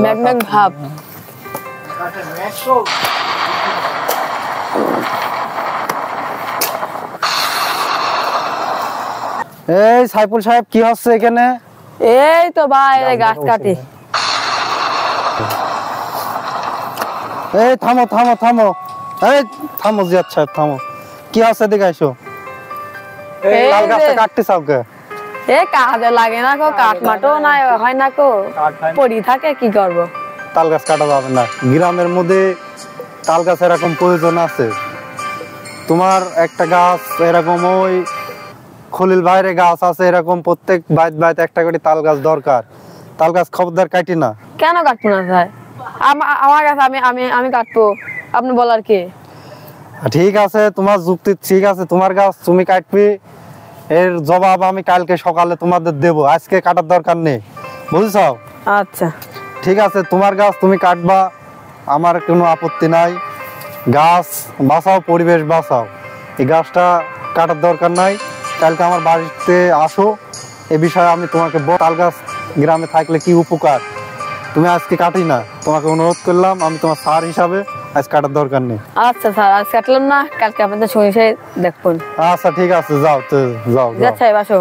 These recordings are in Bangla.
ম্যাগ ম্যাগ ভাব। এই সাইফুল সাহেব কি হচ্ছে এখানে? এই তো ভাই গাছ কাটি। এই থামো থামো থামো, এই থামো জিয়াদ সাহেব থামো। কি হচ্ছে এদিকে আইসো। এই লাল গাছটা কাটতে চাও কে? এ কাজে লাগে না কো, কাঠ মাটো না হয় না কো, পড়ি থাকে কি করব। তাল গাছ কাটা যাবে না, গ্রামের মধ্যে তাল গাছ এরকম প্রয়োজন আছে। তোমার একটা গাছ এরকম ওই খলিল বাইরে গাছ আছে এরকম প্রত্যেক বাইত বাইত একটা করে তাল গাছ দরকার। তাল গাছ খবরদার কাটি না। কেন কাটবো না ভাই? আমার গাছ আমি আমি আমি কাটবো, আপনি বলার কি? ঠিক আছে তোমার যুক্তি ঠিক আছে, তোমার গাছ তুমি কাটবি, এর জবাব আমি কালকে সকালে তোমাদের দেব, আজকে কাটার দরকার নেই, বুঝছো? আচ্ছা ঠিক আছে, তোমার গাছ তুমি কাটবা, আমার কোনো আপত্তি নাই। গাছ বাঁচাও, পরিবেশ বাঁচাও, এই গাছটা কাটার দরকার নাই। কালকে আমার বাড়িতে আসো, এ বিষয়ে আমি তোমাকে তাল গাছ গ্রামে থাকলে কি উপকার তুমি আজকে কাটি না, তোমাকে অনুরোধ করলাম, আমি তোমার স্যার হিসাবে আজ কাটার দরকার নেই। আচ্ছা স্যার, আজ কাটলাম না, কালকে আপনাদের সঙ্গে দেখুন। আচ্ছা ঠিক আছে, যাও তো যাও। আচ্ছা আসো।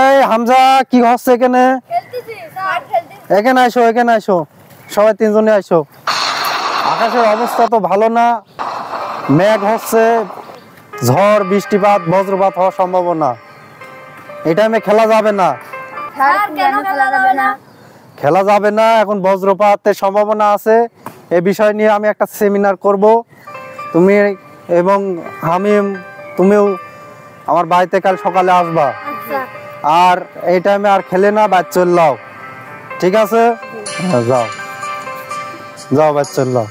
এই হামজা কি হচ্ছে এখানে? এখানে আসো, এখানে আসো, সবাই তিনজনে আসো। আকাশের অবস্থা তো ভালো না, মেঘ হচ্ছে, ঝড় বৃষ্টিপাত বজ্রপাত হওয়ার সম্ভাবনা। এই টাইমে খেলা যাবে না। খেলা যাবে না, এখন বজ্রপাতের সম্ভাবনা আছে। এই বিষয় নিয়ে আমি একটা সেমিনার করব, তুমি এবং হামিম তুমিও আমার বাড়িতে কাল সকালে আসবা। আর এই টাইমে আর খেলে না, বাদ চললাও, ঠিক আছে? যাও যাও, বাদ চললাও।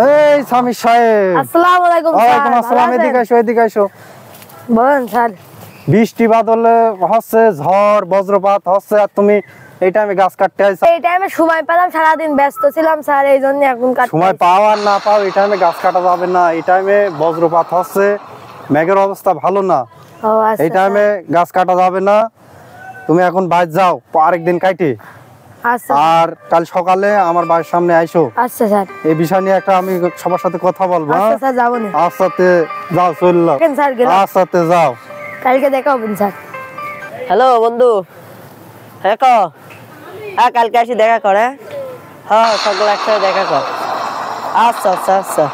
এই সামি সাহেব, আসসালামু আলাইকুম স্যার। ওয়ালাইকুম আসসালাম, এদিকে আসো, এদিকে আসো। বলেন স্যার। বৃষ্টি বাদলে হচ্ছে, ঝড় বজ্রপাত হচ্ছে, আর তুমি এই টাইমে গাছ কাটতে আইছো। এই টাইমে সময় পেলাম, সারাদিন ব্যস্ত ছিলাম স্যার, এই জন্য এখন কাটতে। সময় পাও আর না পাও, এই টাইমে গাছ কাটা যাবে না। এই টাইমে বজ্রপাত হচ্ছে, মেঘের অবস্থা ভালো না, এই টাইমে গাছ কাটা যাবে না। তুমি এখন বাইরে যাও, আরেকদিন কাটি। আচ্ছা। আর কাল সকালে আমার বাড়ির সামনে আইসো। আচ্ছা স্যার। এই বিষয় নিয়ে একটা আমি সবার সাথে কথা বলবো। আচ্ছা স্যার, যাবো না। আচ্ছাতে যাও, চললো। আচ্ছাতে যাও, কালকে দেখা হবে স্যার। হ্যালো বন্ধু, হ্যাঁ হ্যাঁ কালকে আসি দেখা করে। হ্যাঁ সকাল একসাথে দেখা কর। আচ্ছা আচ্ছা আচ্ছা।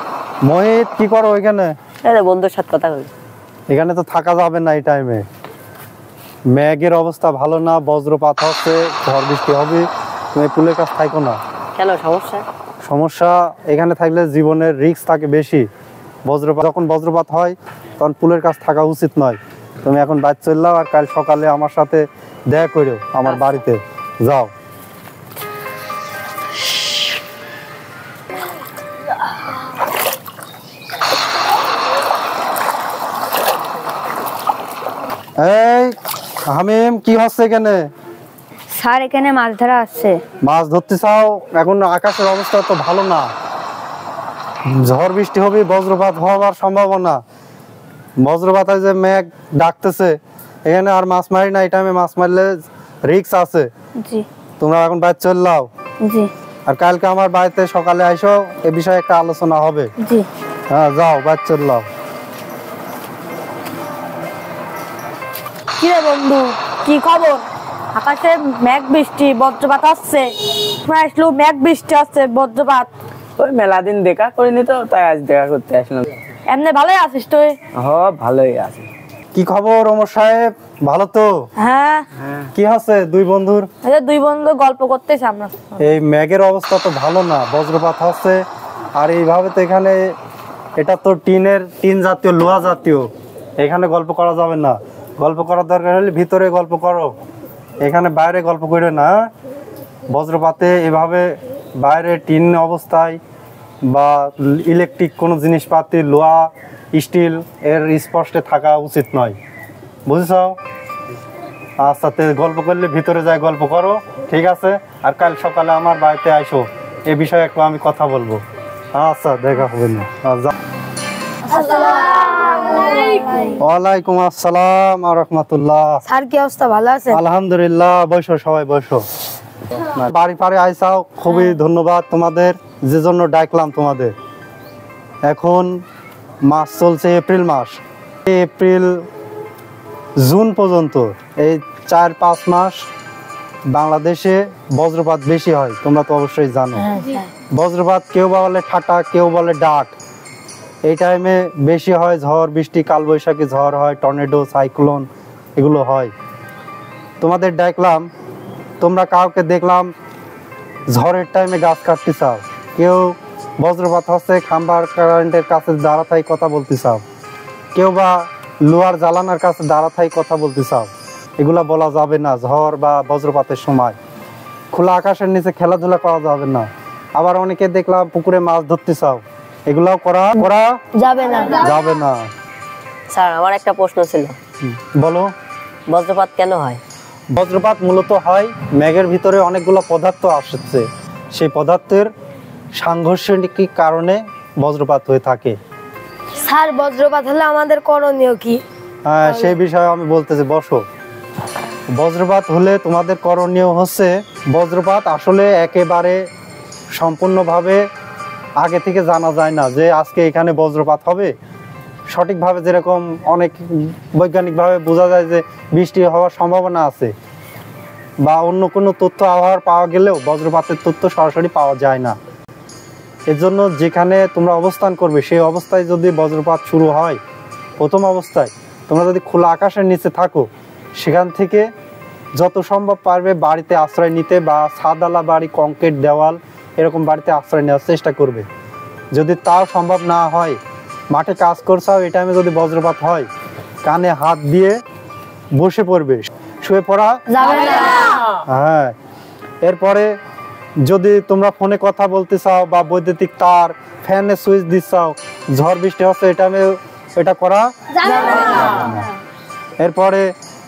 মোহিত কি করো ওইখানে? বন্ধুর সাথে কথা বলি। এখানে তো থাকা যাবে না এই টাইমে, মেঘের অবস্থা ভালো না, বজ্রপাত হচ্ছে, ঝড় বৃষ্টি হবে, তুমি পুলের কাছে থাকো না। কেন সমস্যা? সমস্যা এখানে থাকলে জীবনের রিস্ক থাকে বেশি। যখন বজ্রপাত হয় তখন পুলের কাছে থাকা উচিত নয়। তুমি এখন বাইরে চললাও, আর কাল সকালে আমার সাথে দেখা করো আমার বাড়িতে, যাও। এই হামিম কি হচ্ছে এখানে? স্যার এখানে মাছ ধরা আসছে। মাছ ধরতে চাও? এখন আকাশের অবস্থা তো ভালো না, ঝড় বৃষ্টি হবে, বজ্রপাত হওয়ার সম্ভাবনা। বজ্রপাত যে মেঘ ডাকতেছে, এখানে আর মাছ মারি না, এই টাইমে মাছ মারলে রিস্ক আছে। জি। তোমরা এখন বাইরে চললাও। জি। আর কালকে আমার বাড়িতে সকালে আইসো, এ বিষয়ে একটা আলোচনা হবে। জি। হ্যাঁ যাও, বাইরে চললাও। কি রে বন্ধু, কি খবর? আকাশে মেঘ বৃষ্টি বজ্রপাত আসছে, আসলো মেঘ বৃষ্টি আসছে বজ্রপাত। ওই মেলা দিন দেখা করিনি তো, তাই আজ দেখা করতে আসলাম। এমনি ভালোই আছিস তুই? হ্যাঁ ভালোই আছে। কি খবর ওমর সাহেব, ভালো তো? হ্যাঁ। কি হচ্ছে দুই বন্ধুর? এই দুই বন্ধু গল্প করতেছি আমরা। এই মেঘের অবস্থা তো ভালো না, বজ্রপাত হচ্ছে, আর এইভাবে তো এখানে এটা তো টিন জাতীয়, লোহা জাতীয়, এখানে গল্প করা যাবে না। গল্প করার দরকার হলে ভিতরে গল্প করো, এখানে বাইরে গল্প করে না। বজ্রপাতে এভাবে বাইরে টিন অবস্থায় বা ইলেকট্রিক কোনো জিনিসপাতি, লোহা স্টিল এর স্পর্শে থাকা উচিত নয়, বুঝছো? আচ্ছা, তে গল্প করলে ভিতরে যাই গল্প করো, ঠিক আছে? আর কাল সকালে আমার বাড়িতে আইসো, এ বিষয়ে একটু আমি কথা বলবো। আচ্ছা, দেখা হবে না। ওয়ালাইকুম আসসালাম ওয়া রাহমাতুল্লাহ। স্যার কি অবস্থা, ভালো আছে? আলহামদুলিল্লাহ, বসো সবাই বসো। বাড়ি পাড়ে আইসাও, খুবই ধন্যবাদ তোমাদের, যে জন্য ডাকলাম তোমাদের। এখন মাস চলছে এপ্রিল মাস, এপ্রিল জুন পর্যন্ত এই 4-5 মাস বাংলাদেশে বজ্রপাত বেশি হয়, তোমরা তো অবশ্যই জানো। বজ্রপাত কেউ বা বলে ঠাটা, কেউ বলে ডাক। এই টাইমে বেশি হয় ঝড় বৃষ্টি, কালবৈশাখী ঝড় হয়, টর্নেডো, সাইক্লোন, এগুলো হয়। তোমাদের ডাকলাম, তোমরা কাউকে দেখলাম ঝড়ের টাইমে গাছ কাটতে চাও, কেউ বজ্রপাত হচ্ছে খাম্বার কারেন্টের কাছে দাঁড়া থাই কথা বলতে চাও, কেউ বা লোহার জ্বালানার কাছে দাঁড়া থাই কথা বলতে চাও। এগুলা বলা যাবে না ঝড় বা বজ্রপাতের সময়। খোলা আকাশের নিচে খেলাধুলা করা যাবে না। আবার অনেকে দেখলাম পুকুরে মাছ ধরতে চাও, এগুলাও করা যাবে না। যাবে না। স্যার আমার একটা প্রশ্ন ছিল, বলো। বজ্রপাত কেন হয়? বজ্রপাত মূলত হয় মেঘের ভিতরে অনেকগুলো পদার্থ আসছে, সেই পদার্থের সাংঘর্ষিক কারণে বজ্রপাত হয়ে থাকে। স্যার বজ্রপাত হলে আমাদের করণীয় কি? হ্যাঁ, সেই বিষয়ে আমি বলতেছি, বসো। বজ্রপাত হলে তোমাদের করণীয় হচ্ছে, বজ্রপাত আসলে একেবারে সম্পূর্ণভাবে আগে থেকে জানা যায় না যে আজকে এখানে বজ্রপাত হবে। সঠিকভাবে যেরকম অনেক বৈজ্ঞানিকভাবে বোঝা যায় যে বৃষ্টি হওয়ার সম্ভাবনা আছে, বা অন্য কোনো তথ্য আবহাওয়ার পাওয়া গেলেও বজ্রপাতের তথ্য সরাসরি পাওয়া যায় না। এর জন্য যেখানে তোমরা অবস্থান করবে সেই অবস্থায় যদি বজ্রপাত শুরু হয়, প্রথম অবস্থায় তোমরা যদি খোলা আকাশের নিচে থাকো, সেখান থেকে যত সম্ভব পারবে বাড়িতে আশ্রয় নিতে, বা ছাদওয়ালা বাড়ি, কংক্রিট দেওয়াল, এরকম বাড়িতে আশ্রয় নেওয়ার চেষ্টা করবে। যদি তাও সম্ভব না হয়, মাঠে কাজ করছাও, এই টাইমে যদি বজ্রপাত হয়, কানে হাত দিয়ে বসে পড়বে, শুয়ে পড়া যাবে না। হ্যাঁ। এরপরে যদি তোমরা ফোনে কথা বলতে চাও, বা বৈদ্যুতিক তার, ফ্যানের সুইচ দিচ্ছাও, ঝড় বৃষ্টি হচ্ছে, এই টাইমে এটা করা যাবে না। এরপরে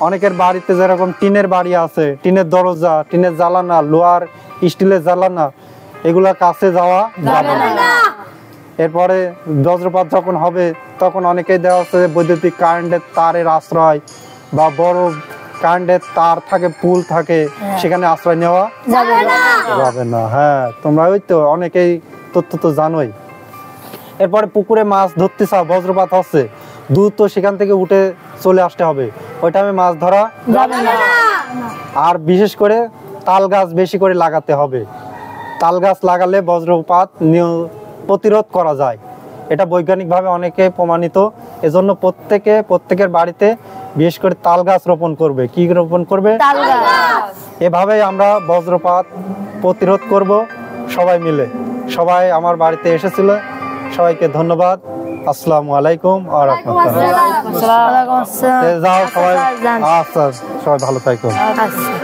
অনেকের বাড়িতে যেরকম টিনের বাড়ি আছে, টিনের দরজা, টিনের জ্বালানা, লোহার স্টিলের জ্বালানা, এগুলা কাছে যাওয়া যাবে না। এরপরে বজ্রপাত যখন হবে, তখন অনেকেই দেওয়া হচ্ছে বৈদ্যুতিক কারেন্টের তারের আশ্রয়, বা বড় কারেন্টের তার থাকে, পুল থাকে, সেখানে আশ্রয় নেওয়া যাবে না। হ্যাঁ, তোমরা ওই তো অনেকেই তথ্য তো জানোই। এরপরে পুকুরে মাছ ধরতে চাও, বজ্রপাত হচ্ছে, দ্রুত সেখান থেকে উঠে চলে আসতে হবে, ওই টাইমে মাছ ধরা যাবে না। আর বিশেষ করে তাল গাছ বেশি করে লাগাতে হবে। তাল গাছ লাগালে বজ্রপাত প্রতিরোধ করা যায়, এটা বৈজ্ঞানিকভাবে অনেকে প্রমাণিত। এজন্য প্রত্যেকের বাড়িতে বিশেষ করে তাল গাছ রোপণ করবে। কি রোপণ করবে? তাল গাছ। এভাবেই আমরা বজ্রপাত প্রতিরোধ করব সবাই মিলে। সবাই আমার বাড়িতে এসেছিল, সবাইকে ধন্যবাদ। আসসালামু আলাইকুম ওয়া রাহমাতুল্লাহ। ওয়ালাইকুম আসসালাম। যাও সবাই, আচ্ছা, যান। আচ্ছা, সবাই ভালো থাকো। আচ্ছা।